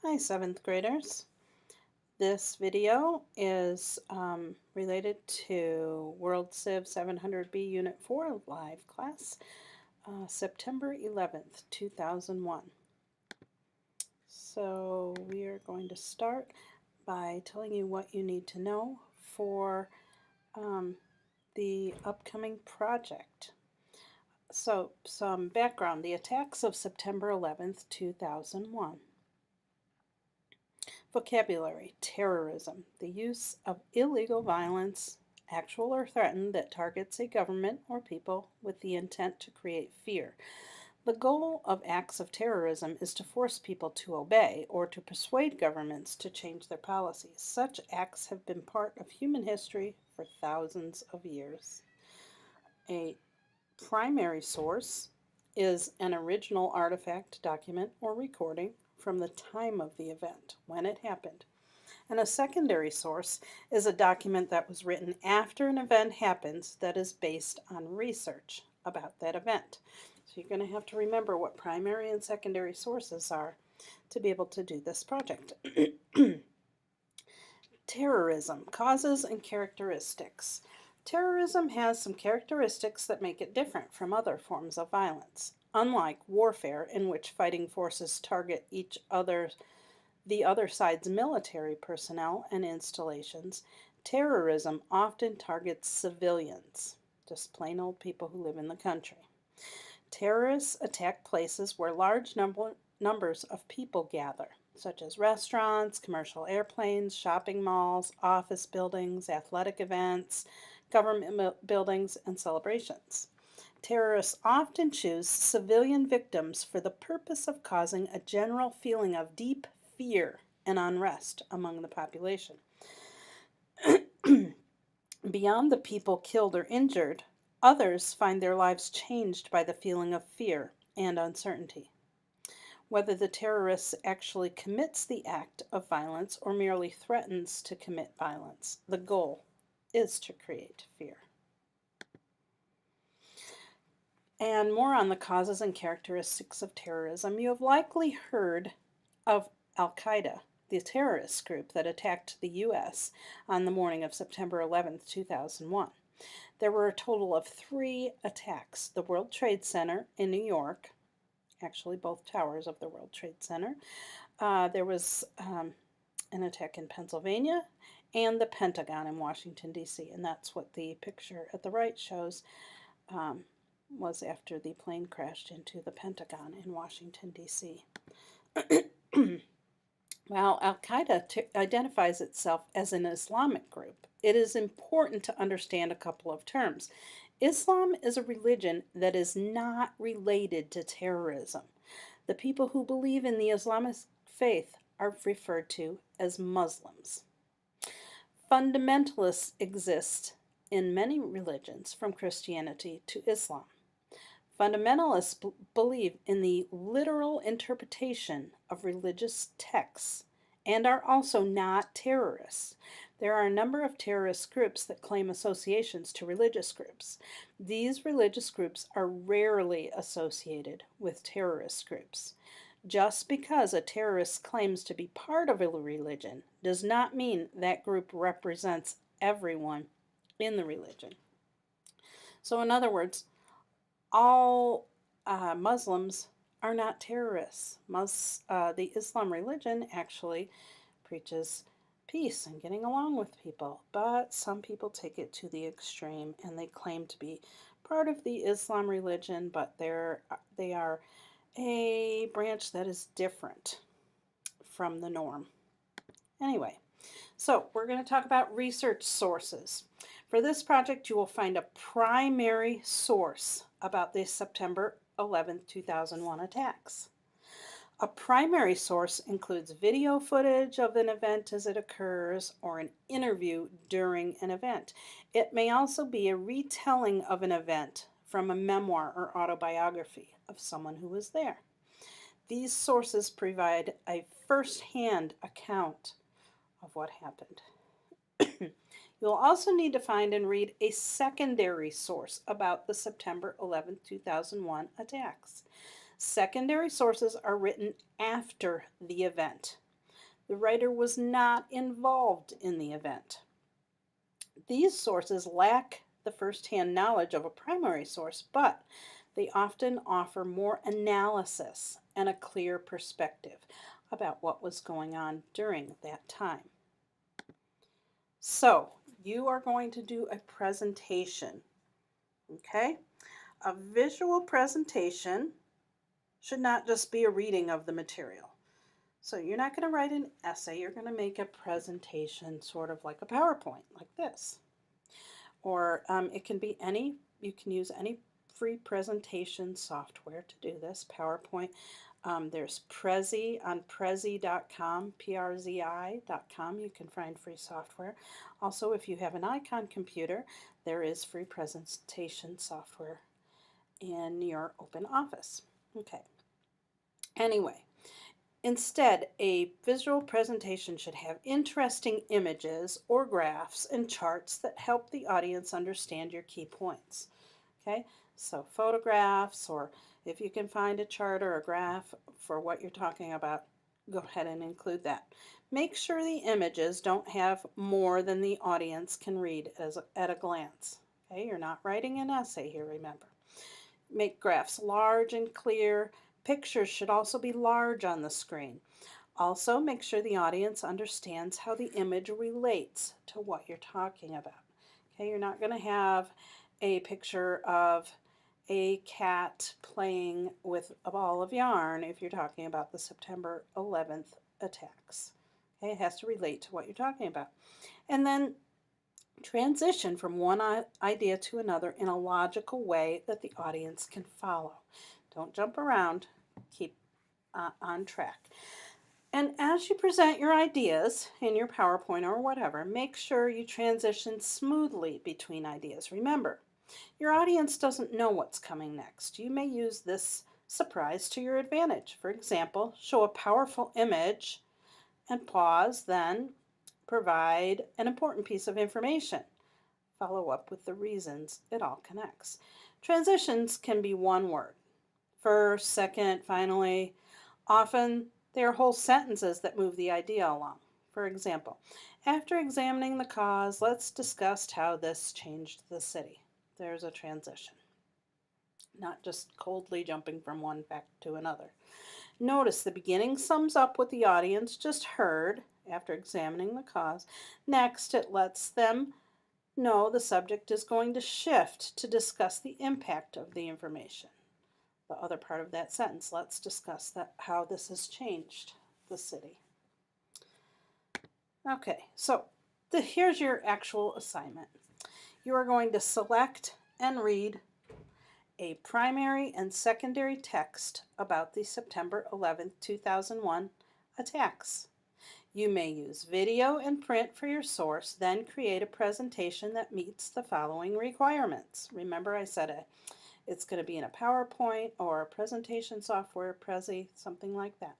Hi, seventh graders. This video is related to World Civ 700B Unit 4 live class, September 11th, 2001. So we are going to start by telling you what you need to know for the upcoming project. So some background, the attacks of September 11th, 2001. Vocabulary: terrorism, the use of illegal violence, actual or threatened, that targets a government or people with the intent to create fear. The goal of acts of terrorism is to force people to obey or to persuade governments to change their policies. Such acts have been part of human history for thousands of years. A primary source is an original artifact, document, or recording from the time of the event, when it happened. And a secondary source is a document that was written after an event happens that is based on research about that event. So you're going to have to remember what primary and secondary sources are to be able to do this project. Terrorism, causes and characteristics. Terrorism has some characteristics that make it different from other forms of violence. Unlike warfare, in which fighting forces target the other side's military personnel and installations, terrorism often targets civilians, just plain old people who live in the country. Terrorists attack places where large numbers of people gather, such as restaurants, commercial airplanes, shopping malls, office buildings, athletic events, government buildings, and celebrations. Terrorists often choose civilian victims for the purpose of causing a general feeling of deep fear and unrest among the population. Beyond the people killed or injured, others find their lives changed by the feeling of fear and uncertainty. Whether the terrorist actually commits the act of violence or merely threatens to commit violence, the goal is to create fear. And more on the causes and characteristics of terrorism. You have likely heard of Al-Qaeda, the terrorist group that attacked the U.S. on the morning of September 11th, 2001. There were a total of 3 attacks: the World Trade Center in New York, actually both towers of the World Trade Center. There was an attack in Pennsylvania, and the Pentagon in Washington, D.C., and that's what the picture at the right shows. Was after the plane crashed into the Pentagon in Washington, D.C. While Al-Qaeda identifies itself as an Islamic group, it is important to understand a couple of terms. Islam is a religion that is not related to terrorism. The people who believe in the Islamic faith are referred to as Muslims. Fundamentalists exist in many religions, from Christianity to Islam. Fundamentalists believe in the literal interpretation of religious texts and are also not terrorists. There are a number of terrorist groups that claim associations to religious groups. These religious groups are rarely associated with terrorist groups. Just because a terrorist claims to be part of a religion does not mean that group represents everyone in the religion. So, in other words, all Muslims are not terrorists. The Islam religion actually preaches peace and getting along with people, but some people take it to the extreme and they claim to be part of the Islam religion, but they are a branch that is different from the norm. Anyway, so we're going to talk about research sources. For this project, you will find a primary source about the September 11th, 2001 attacks. A primary source includes video footage of an event as it occurs or an interview during an event. It may also be a retelling of an event from a memoir or autobiography of someone who was there. These sources provide a first-hand account of what happened. You'll also need to find and read a secondary source about the September 11, 2001 attacks. Secondary sources are written after the event. The writer was not involved in the event. These sources lack the firsthand knowledge of a primary source, but they often offer more analysis and a clear perspective about what was going on during that time. So, you are going to do a presentation, okay? A visual presentation should not just be a reading of the material. So, you're not going to write an essay, you're going to make a presentation sort of like a PowerPoint, like this. Or it can be you can use any free presentation software to do this. PowerPoint. There's Prezi on Prezi.com, Przi.com. You can find free software. Also, if you have an Icon computer, there is free presentation software in your open office. Okay. Anyway, instead, a visual presentation should have interesting images or graphs and charts that help the audience understand your key points. Okay, so photographs, or if you can find a chart or a graph for what you're talking about, go ahead and include that. Make sure the images don't have more than the audience can read at a glance. Okay, you're not writing an essay here, remember. Make graphs large and clear. Pictures should also be large on the screen. Also, make sure the audience understands how the image relates to what you're talking about. Okay, you're not going to have a picture of a cat playing with a ball of yarn if you're talking about the September 11th attacks. Okay, it has to relate to what you're talking about. And then transition from one idea to another in a logical way that the audience can follow. Don't jump around, keep on track. And as you present your ideas in your PowerPoint or whatever, make sure you transition smoothly between ideas. Remember, your audience doesn't know what's coming next. You may use this surprise to your advantage. For example, show a powerful image and pause, then provide an important piece of information. Follow up with the reasons it all connects. Transitions can be one word. First, second, finally. Often they are whole sentences that move the idea along. For example, after examining the cause, let's discuss how this changed the city. There's a transition, not just coldly jumping from one fact to another. Notice the beginning sums up what the audience just heard after examining the cause. Next, it lets them know the subject is going to shift to discuss the impact of the information. The other part of that sentence, let's discuss how this has changed the city. Okay, so here's your actual assignment. You are going to select and read a primary and secondary text about the September 11th, 2001 attacks. You may use video and print for your source, then create a presentation that meets the following requirements. Remember, I said it's going to be in a PowerPoint or a presentation software, Prezi, something like that.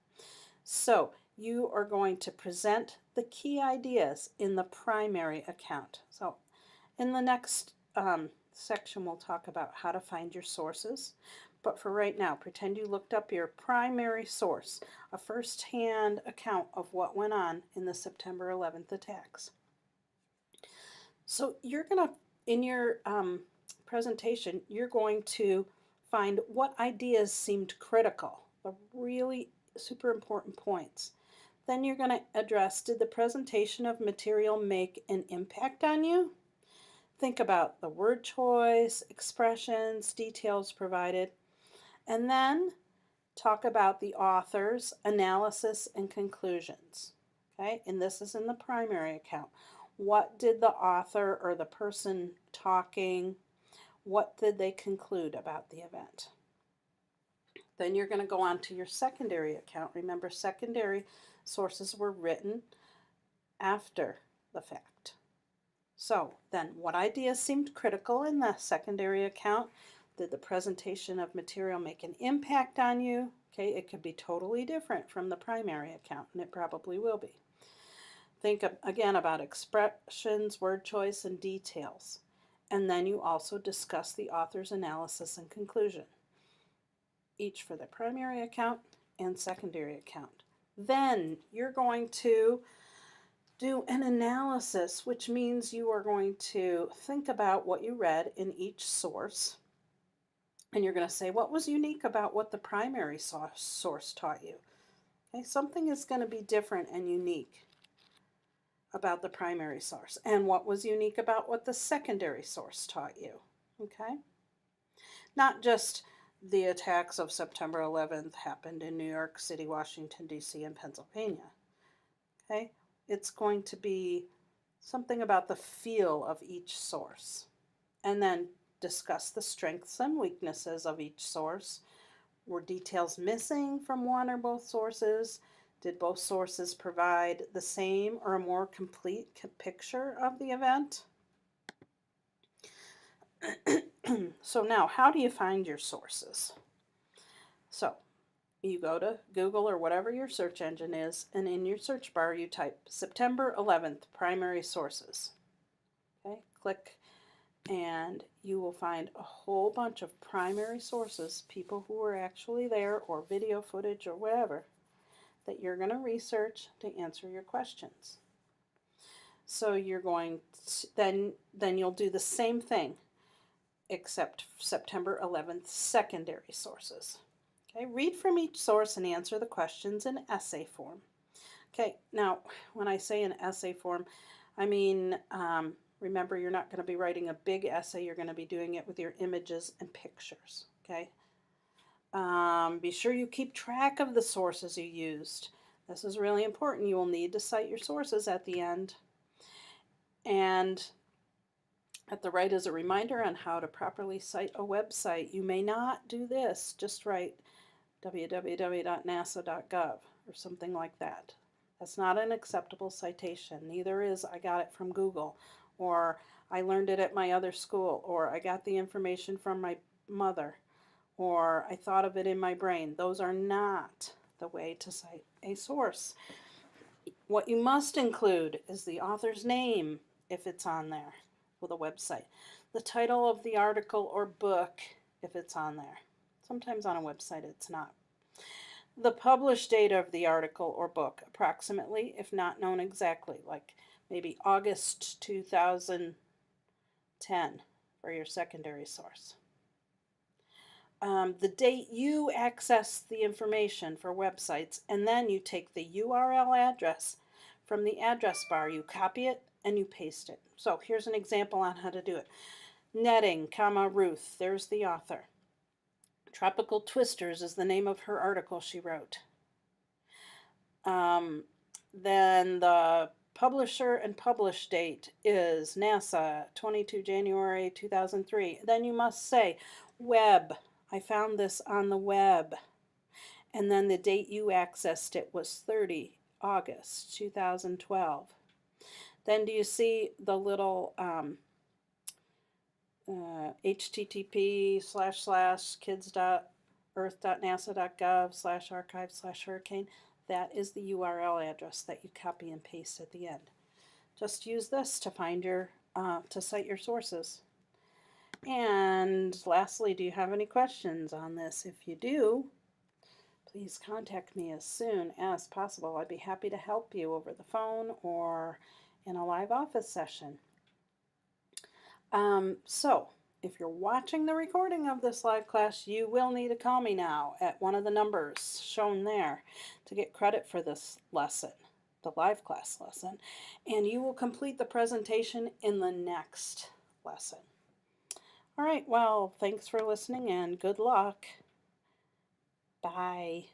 So you are going to present the key ideas in the primary account. So in the next section, we'll talk about how to find your sources. But for right now, pretend you looked up your primary source, a first-hand account of what went on in the September 11th attacks. So you're going to, in your presentation, you're going to find what ideas seemed critical, the really super important points. Then you're going to address, did the presentation of material make an impact on you? Think about the word choice, expressions, details provided. And then talk about the author's analysis and conclusions. Okay, and this is in the primary account. What did the author or the person talking, what did they conclude about the event? Then you're going to go on to your secondary account. Remember, secondary sources were written after the fact. So then, what ideas seemed critical in the secondary account? Did the presentation of material make an impact on you? Okay, it could be totally different from the primary account, and it probably will be. Think again about expressions, word choice, and details. And then you also discuss the author's analysis and conclusion, each for the primary account and secondary account. Then you're going to do an analysis, which means you are going to think about what you read in each source. And you're going to say, what was unique about what the primary source taught you? Okay, something is going to be different and unique about the primary source. And what was unique about what the secondary source taught you? Okay? Not just the attacks of September 11th happened in New York City, Washington, D.C., and Pennsylvania. Okay? It's going to be something about the feel of each source. And then discuss the strengths and weaknesses of each source. Were details missing from one or both sources? Did both sources provide the same or a more complete picture of the event? So now, how do you find your sources? So you go to Google or whatever your search engine is, and in your search bar you type September 11th primary sources. Okay, click, and you will find a whole bunch of primary sources, people who were actually there, or video footage or whatever, that you're going to research to answer your questions. So you're going to, then you'll do the same thing except September 11th secondary sources. Okay, read from each source and answer the questions in essay form. Okay, now when I say in essay form, I mean, remember, you're not going to be writing a big essay, you're going to be doing it with your images and pictures. Okay, be sure you keep track of the sources you used. This is really important. You will need to cite your sources at the end. And at the right is a reminder on how to properly cite a website. You may not do this, just write www.nasa.gov or something like that. That's not an acceptable citation. Neither is I got it from Google, or I learned it at my other school, or I got the information from my mother, or I thought of it in my brain. Those are not the way to cite a source. What you must include is the author's name, if it's on there, with a website. The title of the article or book, if it's on there. Sometimes on a website it's not. The published date of the article or book, approximately, if not known exactly, like maybe August 2010 for your secondary source. The date you access the information for websites, and then you take the URL address from the address bar, you copy it and you paste it. So here's an example on how to do it. Netting, Ruth, there's the author. Tropical Twisters is the name of her article she wrote. Then the publisher and publish date is NASA, 22 January 2003. Then you must say, web, I found this on the web. And then the date you accessed it was 30 August 2012. Then do you see the little http://kids.earth.nasa.gov/archive/hurricane? That is the URL address that you copy and paste at the end. Just use this to find your to cite your sources. And lastly, do you have any questions on this? If you do, please contact me as soon as possible. I'd be happy to help you over the phone or in a live office session. So if you're watching the recording of this live class, you will need to call me now at one of the numbers shown there to get credit for this lesson, the live class lesson, and you will complete the presentation in the next lesson. All right, well, thanks for listening and good luck. Bye.